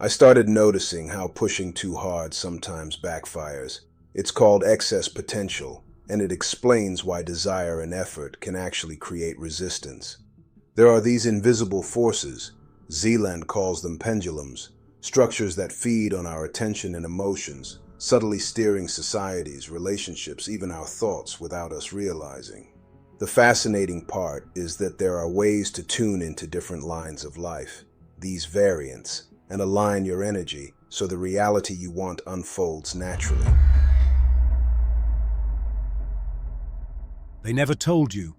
I started noticing how pushing too hard sometimes backfires. It's called excess potential, and it explains why desire and effort can actually create resistance. There are these invisible forces, Zealand calls them pendulums, structures that feed on our attention and emotions, subtly steering societies, relationships, even our thoughts without us realizing. The fascinating part is that there are ways to tune into different lines of life, these variants, and align your energy so the reality you want unfolds naturally. They never told you,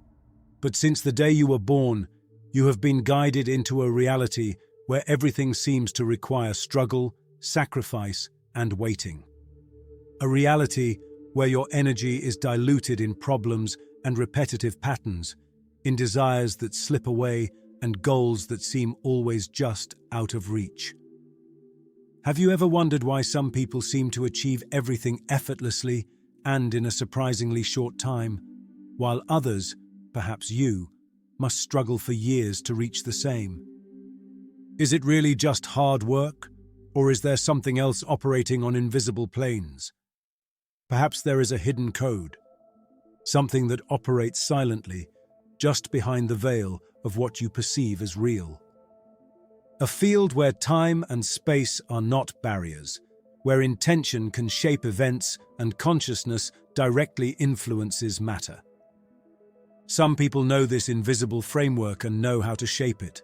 but since the day you were born, you have been guided into a reality where everything seems to require struggle, sacrifice, and waiting. A reality where your energy is diluted in problems and repetitive patterns, in desires that slip away and goals that seem always just out of reach. Have you ever wondered why some people seem to achieve everything effortlessly and in a surprisingly short time, while others, perhaps you, must struggle for years to reach the same? Is it really just hard work, or is there something else operating on invisible planes? Perhaps there is a hidden code, something that operates silently, just behind the veil of what you perceive as real. A field where time and space are not barriers, where intention can shape events and consciousness directly influences matter. Some people know this invisible framework and know how to shape it.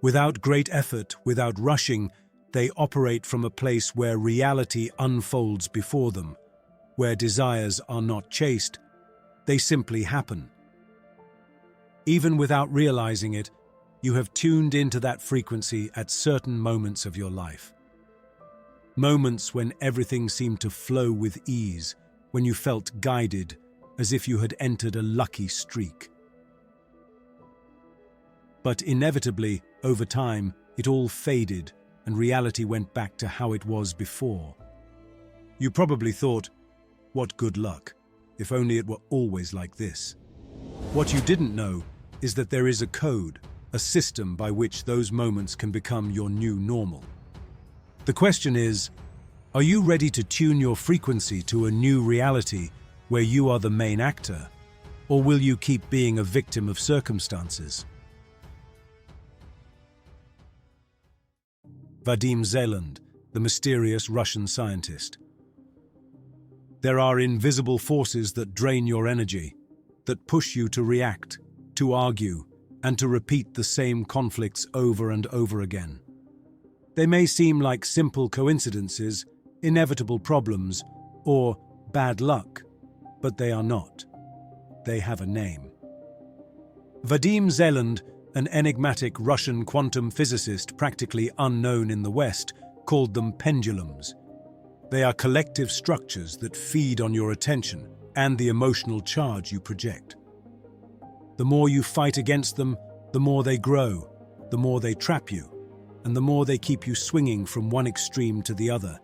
Without great effort, without rushing, they operate from a place where reality unfolds before them, where desires are not chased, they simply happen. Even without realizing it, you have tuned into that frequency at certain moments of your life. Moments when everything seemed to flow with ease, when you felt guided, as if you had entered a lucky streak. But inevitably, over time, it all faded and reality went back to how it was before. You probably thought, what good luck, if only it were always like this. What you didn't know is that there is a code, a system by which those moments can become your new normal. The question is, are you ready to tune your frequency to a new reality where you are the main actor, or will you keep being a victim of circumstances? Vadim Zeland, the mysterious Russian scientist. There are invisible forces that drain your energy, that push you to react, to argue, and to repeat the same conflicts over and over again. They may seem like simple coincidences, inevitable problems, or bad luck, but they are not. They have a name. Vadim Zeland, an enigmatic Russian quantum physicist practically unknown in the West, called them pendulums. They are collective structures that feed on your attention and the emotional charge you project. The more you fight against them, the more they grow, the more they trap you, and the more they keep you swinging from one extreme to the other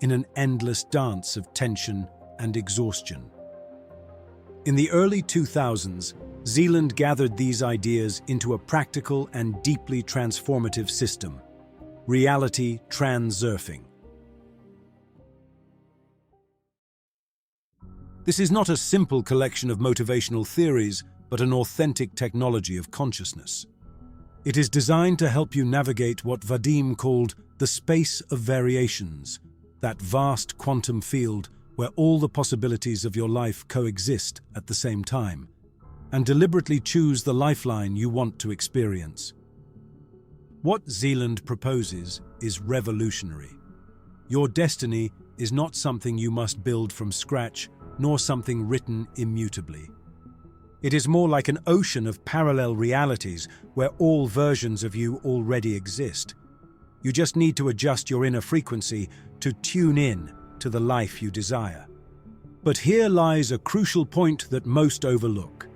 in an endless dance of tension and exhaustion. In the early 2000s, Zealand gathered these ideas into a practical and deeply transformative system, reality transurfing. This is not a simple collection of motivational theories, but an authentic technology of consciousness. It is designed to help you navigate what Vadim called the space of variations, that vast quantum field where all the possibilities of your life coexist at the same time, and deliberately choose the lifeline you want to experience. What Zealand proposes is revolutionary. Your destiny is not something you must build from scratch, nor something written immutably. It is more like an ocean of parallel realities where all versions of you already exist. You just need to adjust your inner frequency to tune in to the life you desire. But here lies a crucial point that most overlook.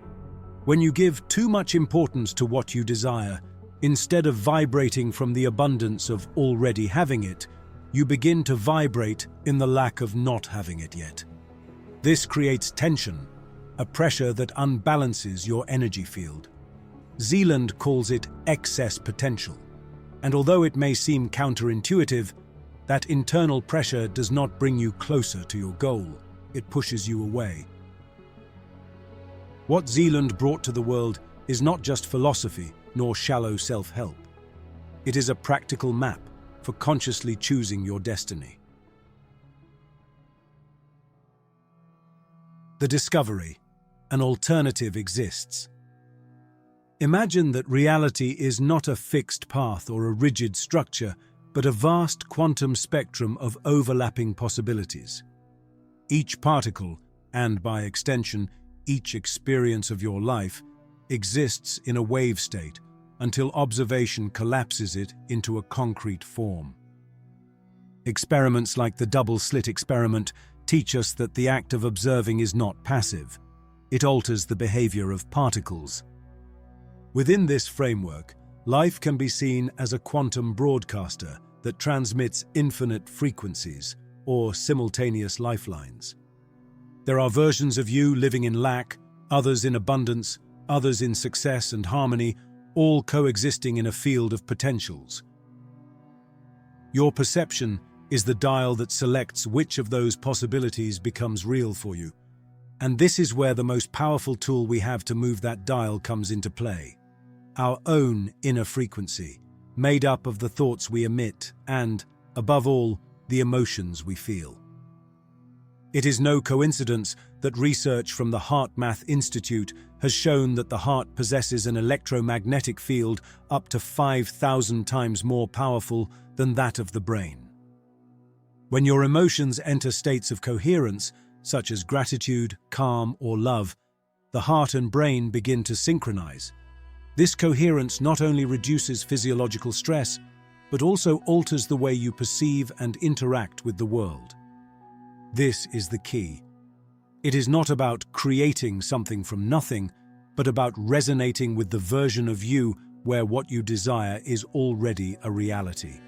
When you give too much importance to what you desire, instead of vibrating from the abundance of already having it, you begin to vibrate in the lack of not having it yet. This creates tension, a pressure that unbalances your energy field. Zealand calls it excess potential. And although it may seem counterintuitive, that internal pressure does not bring you closer to your goal, it pushes you away. What Zealand brought to the world is not just philosophy nor shallow self-help. It is a practical map for consciously choosing your destiny. The discovery: an alternative exists. Imagine that reality is not a fixed path or a rigid structure, but a vast quantum spectrum of overlapping possibilities. Each particle, and by extension, each experience of your life, exists in a wave state until observation collapses it into a concrete form. Experiments like the double-slit experiment teach us that the act of observing is not passive. It alters the behavior of particles. Within this framework, life can be seen as a quantum broadcaster that transmits infinite frequencies, or simultaneous lifelines. There are versions of you living in lack, others in abundance, others in success and harmony, all coexisting in a field of potentials. Your perception is the dial that selects which of those possibilities becomes real for you. And this is where the most powerful tool we have to move that dial comes into play. Our own inner frequency, made up of the thoughts we emit and, above all, the emotions we feel. It is no coincidence that research from the HeartMath Institute has shown that the heart possesses an electromagnetic field up to 5,000 times more powerful than that of the brain. When your emotions enter states of coherence, such as gratitude, calm, or love, the heart and brain begin to synchronize. This coherence not only reduces physiological stress, but also alters the way you perceive and interact with the world. This is the key. It is not about creating something from nothing, but about resonating with the version of you where what you desire is already a reality.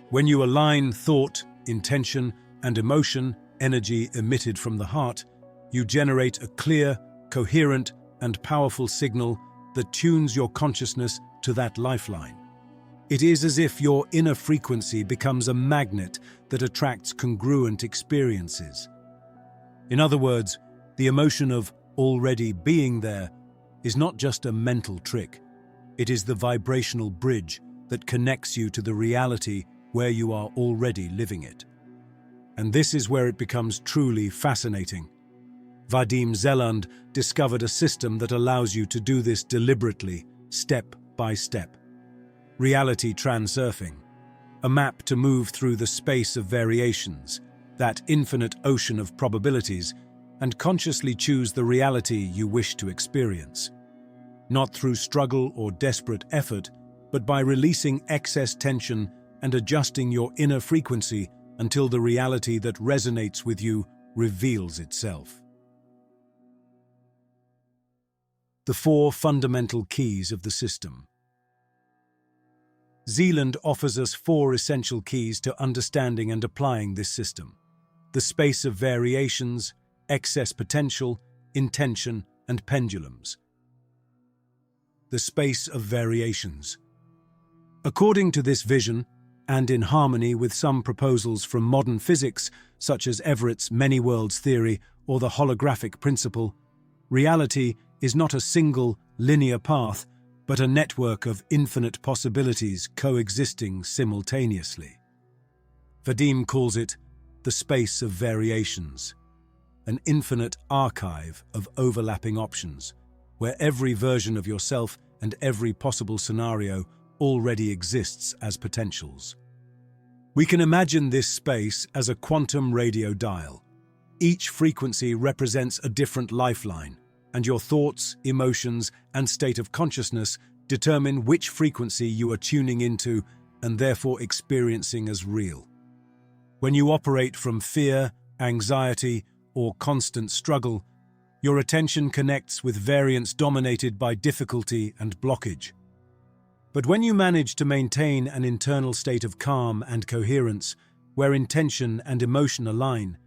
When you align thought, intention, and emotion, energy emitted from the heart, you generate a clear, coherent, and powerful signal that tunes your consciousness to that lifeline. It is as if your inner frequency becomes a magnet that attracts congruent experiences. In other words, the emotion of already being there is not just a mental trick. It is the vibrational bridge that connects you to the reality where you are already living it. And this is where it becomes truly fascinating. Vadim Zeland discovered a system that allows you to do this deliberately, step by step. Reality Transurfing, a map to move through the space of variations, that infinite ocean of probabilities, and consciously choose the reality you wish to experience. Not through struggle or desperate effort, but by releasing excess tension and adjusting your inner frequency until the reality that resonates with you reveals itself. The 4 fundamental keys of the system. Zealand offers us 4 essential keys to understanding and applying this system: the space of variations, excess potential, intention, and pendulums. The space of variations. According to this vision, and in harmony with some proposals from modern physics, such as Everett's many worlds theory or the holographic principle, reality is not a single, linear path, but a network of infinite possibilities coexisting simultaneously. Vadim calls it the space of variations, an infinite archive of overlapping options, where every version of yourself and every possible scenario already exists as potentials. We can imagine this space as a quantum radio dial. Each frequency represents a different lifeline, and your thoughts, emotions, and state of consciousness determine which frequency you are tuning into and therefore experiencing as real. When you operate from fear, anxiety, or constant struggle, your attention connects with variants dominated by difficulty and blockage. But when you manage to maintain an internal state of calm and coherence, where intention and emotion align,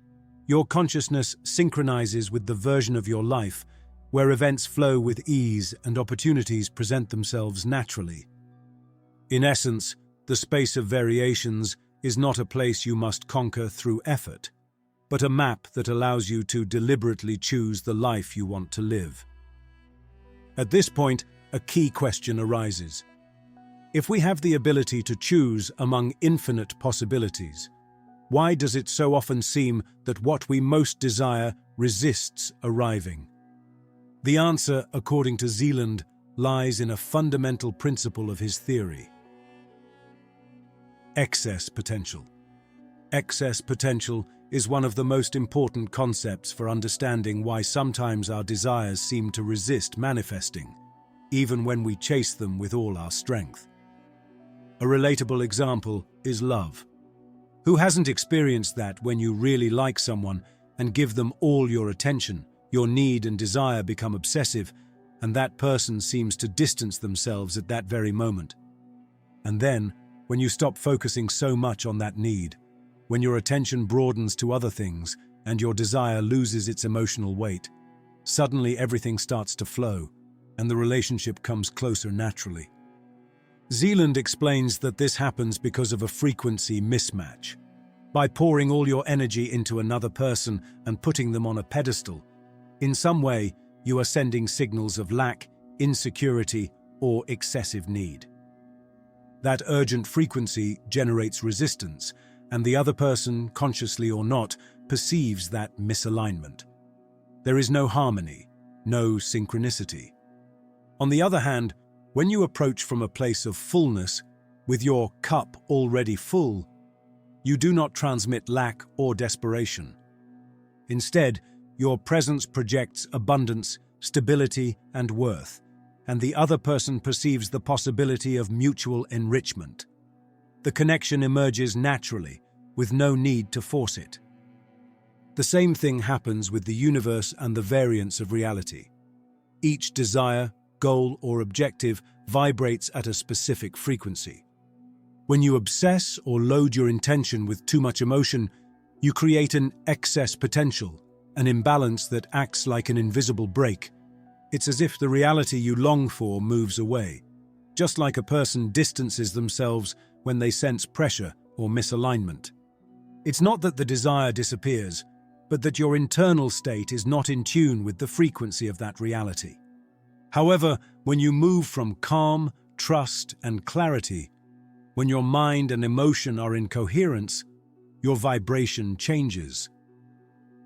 your consciousness synchronizes with the version of your life where events flow with ease and opportunities present themselves naturally. In essence, the space of variations is not a place you must conquer through effort, but a map that allows you to deliberately choose the life you want to live. At this point, a key question arises. If we have the ability to choose among infinite possibilities, why does it so often seem that what we most desire resists arriving? The answer, according to Zealand, lies in a fundamental principle of his theory. Excess potential. Excess potential is one of the most important concepts for understanding why sometimes our desires seem to resist manifesting, even when we chase them with all our strength. A relatable example is love. Who hasn't experienced that when you really like someone and give them all your attention, your need and desire become obsessive, and that person seems to distance themselves at that very moment? And then, when you stop focusing so much on that need, when your attention broadens to other things and your desire loses its emotional weight, suddenly everything starts to flow, and the relationship comes closer naturally. Zealand explains that this happens because of a frequency mismatch. By pouring all your energy into another person and putting them on a pedestal, in some way you are sending signals of lack, insecurity, or excessive need. That urgent frequency generates resistance, and the other person, consciously or not, perceives that misalignment. There is no harmony, no synchronicity. On the other hand, when you approach from a place of fullness, with your cup already full, you do not transmit lack or desperation. Instead, your presence projects abundance, stability, and worth, and the other person perceives the possibility of mutual enrichment. The connection emerges naturally, with no need to force it. The same thing happens with the universe and the variance of reality. Each desire, goal, or objective vibrates at a specific frequency. When you obsess or load your intention with too much emotion, you create an excess potential, an imbalance that acts like an invisible brake. It's as if the reality you long for moves away, just like a person distances themselves when they sense pressure or misalignment. It's not that the desire disappears, but that your internal state is not in tune with the frequency of that reality. However, when you move from calm, trust, and clarity, when your mind and emotion are in coherence, your vibration changes.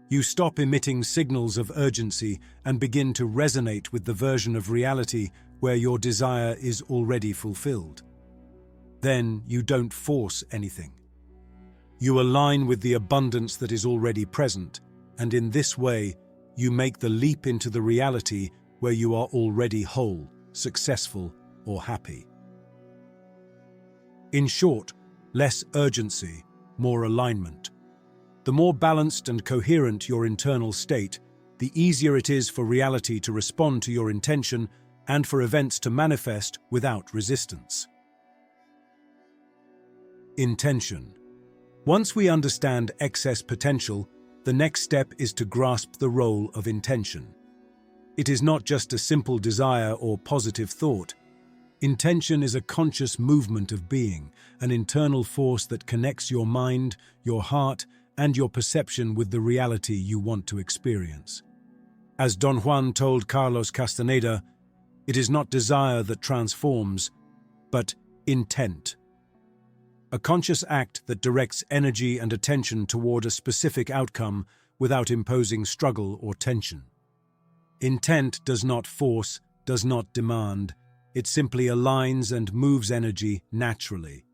You stop emitting signals of urgency and begin to resonate with the version of reality where your desire is already fulfilled. Then you don't force anything. You align with the abundance that is already present, and in this way, you make the leap into the reality where you are already whole, successful, or happy. In short, less urgency, more alignment. The more balanced and coherent your internal state, the easier it is for reality to respond to your intention and for events to manifest without resistance. Intention. Once we understand excess potential, the next step is to grasp the role of intention. It is not just a simple desire or positive thought. Intention is a conscious movement of being, an internal force that connects your mind, your heart, and your perception with the reality you want to experience. As Don Juan told Carlos Castaneda, it is not desire that transforms, but intent. A conscious act that directs energy and attention toward a specific outcome without imposing struggle or tension. Intent does not force, does not demand. It simply aligns and moves energy naturally.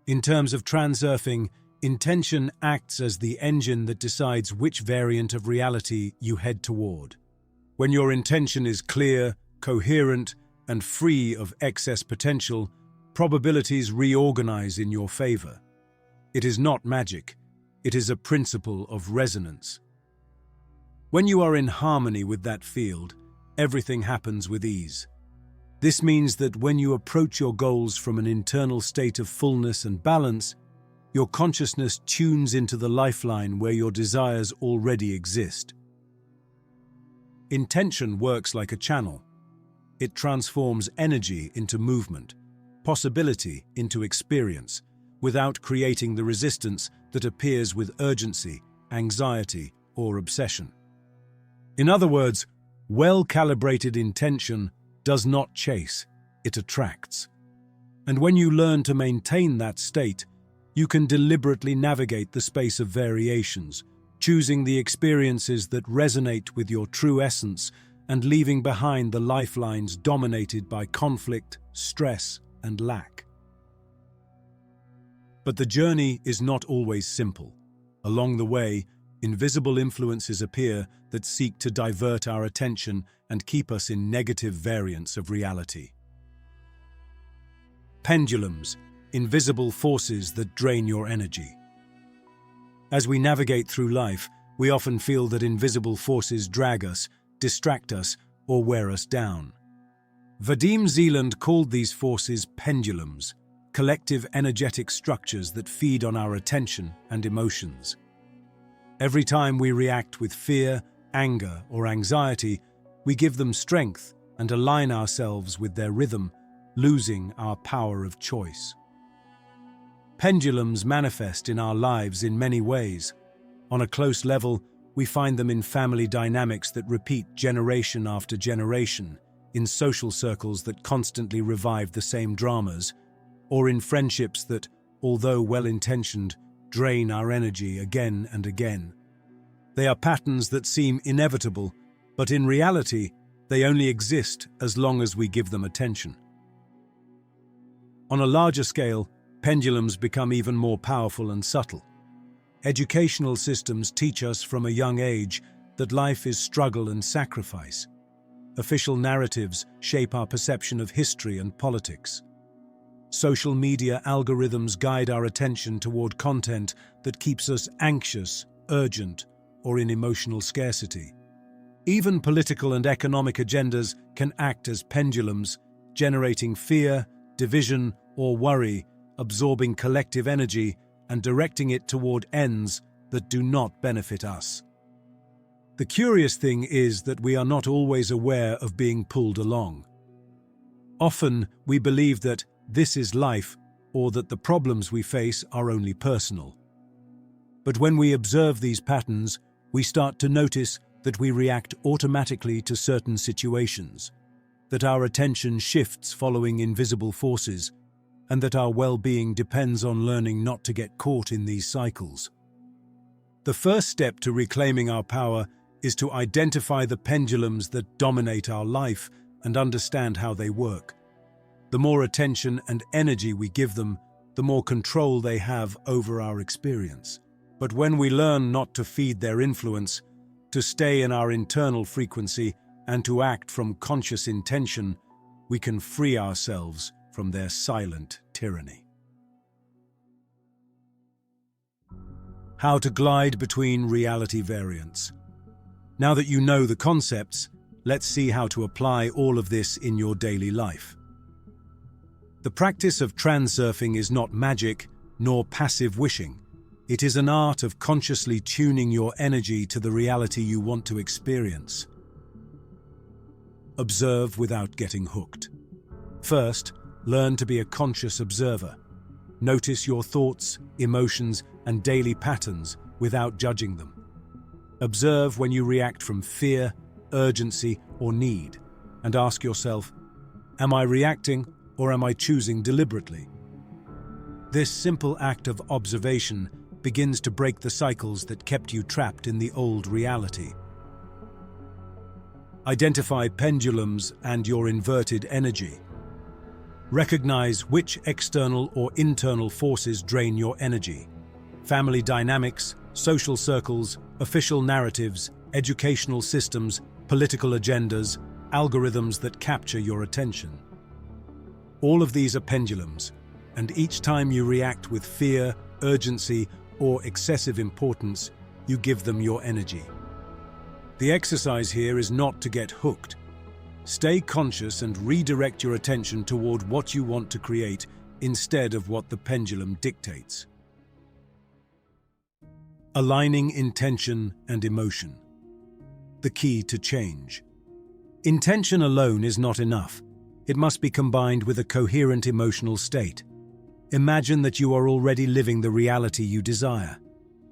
In terms of transurfing, intention acts as the engine that decides which variant of reality you head toward. When your intention is clear, coherent, and free of excess potential, probabilities reorganize in your favor. It is not magic. It is a principle of resonance. When you are in harmony with that field, everything happens with ease. This means that when you approach your goals from an internal state of fullness and balance, your consciousness tunes into the lifeline where your desires already exist. Intention works like a channel. It transforms energy into movement. possibility into experience, without creating the resistance that appears with urgency, anxiety, or obsession. In other words, well-calibrated intention does not chase, it attracts. And when you learn to maintain that state, you can deliberately navigate the space of variations, choosing the experiences that resonate with your true essence and leaving behind the lifelines dominated by conflict, stress, and lack. But the journey is not always simple. Along the way, invisible influences appear that seek to divert our attention and keep us in negative variants of reality. Pendulums, invisible forces that drain your energy. As we navigate through life, we often feel that invisible forces drag us, distract us, or wear us down. Vadim Zeland called these forces pendulums, collective energetic structures that feed on our attention and emotions. Every time we react with fear, anger, or anxiety, we give them strength and align ourselves with their rhythm, losing our power of choice. Pendulums manifest in our lives in many ways. On a close level, we find them in family dynamics that repeat generation after generation, in social circles that constantly revive the same dramas, or in friendships that, although well-intentioned, drain our energy again and again. They are patterns that seem inevitable, but in reality, they only exist as long as we give them attention. On a larger scale, pendulums become even more powerful and subtle. Educational systems teach us from a young age that life is struggle and sacrifice. Official narratives shape our perception of history and politics. Social media algorithms guide our attention toward content that keeps us anxious, urgent, or in emotional scarcity. Even political and economic agendas can act as pendulums, generating fear, division, or worry, absorbing collective energy and directing it toward ends that do not benefit us. The curious thing is that we are not always aware of being pulled along. Often, we believe that this is life, or that the problems we face are only personal. But when we observe these patterns, we start to notice that we react automatically to certain situations, that our attention shifts following invisible forces, and that our well-being depends on learning not to get caught in these cycles. The first step to reclaiming our power is to identify the pendulums that dominate our life and understand how they work. The more attention and energy we give them, the more control they have over our experience. But when we learn not to feed their influence, to stay in our internal frequency, and to act from conscious intention, we can free ourselves from their silent tyranny. How to glide between reality variants. Now that you know the concepts, let's see how to apply all of this in your daily life. The practice of transurfing is not magic nor passive wishing. It is an art of consciously tuning your energy to the reality you want to experience. Observe without getting hooked. First, learn to be a conscious observer. Notice your thoughts, emotions, and daily patterns without judging them. Observe when you react from fear, urgency, or need, and ask yourself, am I reacting or am I choosing deliberately? This simple act of observation begins to break the cycles that kept you trapped in the old reality. Identify pendulums and your inverted energy. Recognize which external or internal forces drain your energy. Family dynamics, social circles, official narratives, educational systems, political agendas, algorithms that capture your attention. All of these are pendulums, and each time you react with fear, urgency, or excessive importance, you give them your energy. The exercise here is not to get hooked. Stay conscious and redirect your attention toward what you want to create instead of what the pendulum dictates. Aligning intention and emotion. The key to change. Intention alone is not enough. it must be combined with a coherent emotional state. Imagine that you are already living the reality you desire.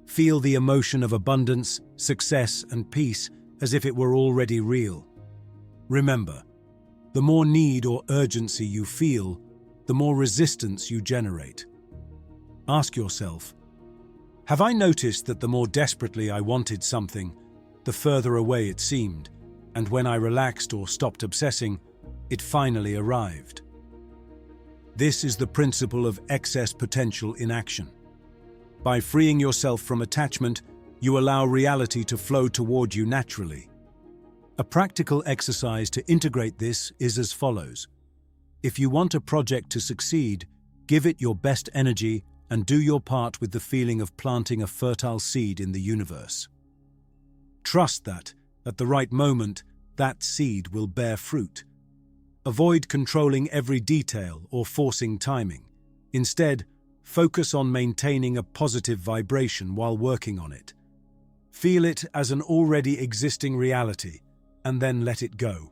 Feel the emotion of abundance, success, and peace as if it were already real. Remember, the more need or urgency you feel, the more resistance you generate. Ask yourself, have I noticed that the more desperately I wanted something, the further away it seemed, and when I relaxed or stopped obsessing, it finally arrived? This is the principle of excess potential in action. By freeing yourself from attachment, you allow reality to flow toward you naturally. A practical exercise to integrate this is as follows. If you want a project to succeed, give it your best energy and do your part with the feeling of planting a fertile seed in the universe. Trust that, at the right moment, that seed will bear fruit. Avoid controlling every detail or forcing timing. Instead, focus on maintaining a positive vibration while working on it. Feel it as an already existing reality, and then let it go.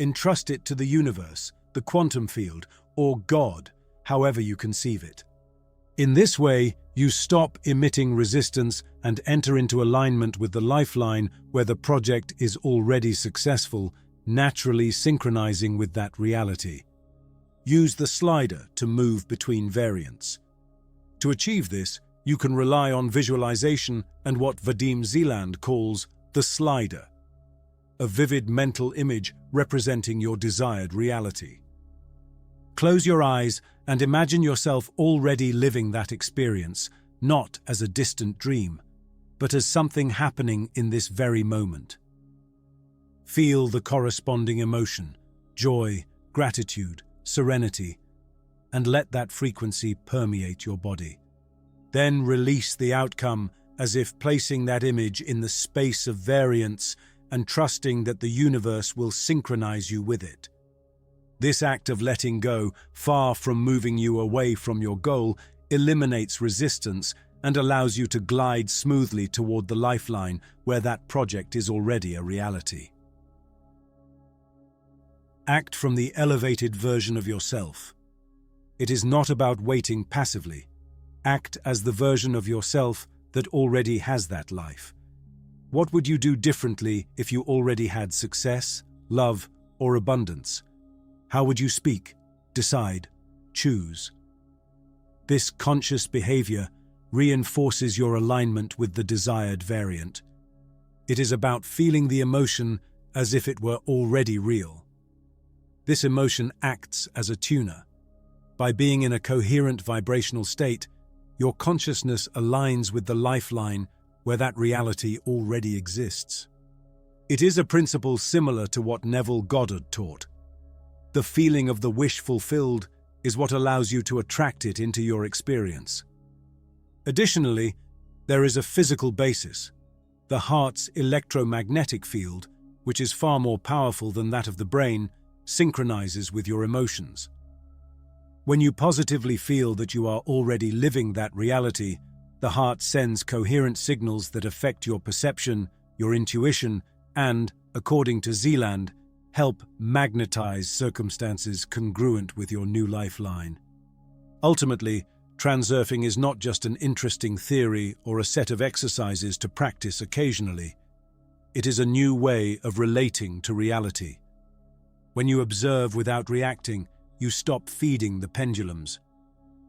Entrust it to the universe, the quantum field, or God, however you conceive it. In this way, you stop emitting resistance and enter into alignment with the lifeline where the project is already successful, naturally synchronizing with that reality. Use the slider to move between variants. To achieve this, you can rely on visualization and what Vadim Zeland calls the slider, a vivid mental image representing your desired reality. Close your eyes and imagine yourself already living that experience, not as a distant dream, but as something happening in this very moment. Feel the corresponding emotion, joy, gratitude, serenity, and let that frequency permeate your body. Then release the outcome as if placing that image in the space of variance and trusting that the universe will synchronize you with it. This act of letting go, far from moving you away from your goal, eliminates resistance and allows you to glide smoothly toward the lifeline where that project is already a reality. Act from the elevated version of yourself. It is not about waiting passively. Act as the version of yourself that already has that life. What would you do differently if you already had success, love, or abundance? How would you speak, decide, choose? This conscious behavior reinforces your alignment with the desired variant. It is about feeling the emotion as if it were already real. This emotion acts as a tuner. By being in a coherent vibrational state, your consciousness aligns with the lifeline where that reality already exists. It is a principle similar to what Neville Goddard taught. The feeling of the wish fulfilled is what allows you to attract it into your experience. Additionally, there is a physical basis. The heart's electromagnetic field, which is far more powerful than that of the brain, synchronizes with your emotions. When you positively feel that you are already living that reality, the heart sends coherent signals that affect your perception, your intuition, and, according to Zeland, help magnetize circumstances congruent with your new lifeline. Ultimately, transurfing is not just an interesting theory or a set of exercises to practice occasionally. It is a new way of relating to reality. When you observe without reacting, you stop feeding the pendulums.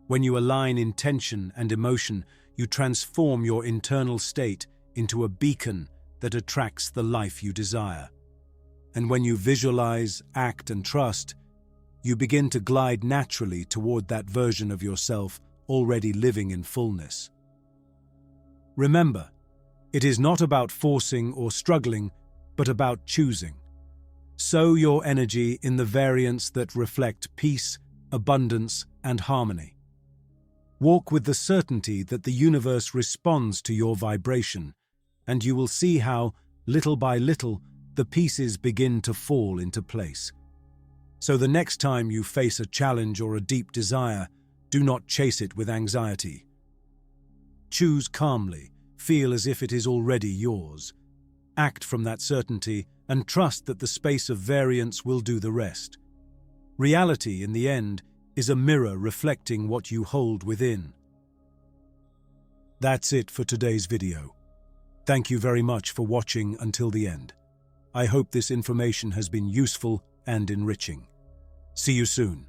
When you align intention and emotion, you transform your internal state into a beacon that attracts the life you desire. And when you visualize, act, and trust, you begin to glide naturally toward that version of yourself already living in fullness. Remember, it is not about forcing or struggling, but about choosing. Sow your energy in the variants that reflect peace, abundance, and harmony. Walk with the certainty that the universe responds to your vibration, and you will see how, little by little, the pieces begin to fall into place. So the next time you face a challenge or a deep desire, do not chase it with anxiety. Choose calmly, feel as if it is already yours. Act from that certainty and trust that the space of variance will do the rest. Reality, in the end, is a mirror reflecting what you hold within. That's it for today's video. Thank you very much for watching until the end. I hope this information has been useful and enriching. See you soon.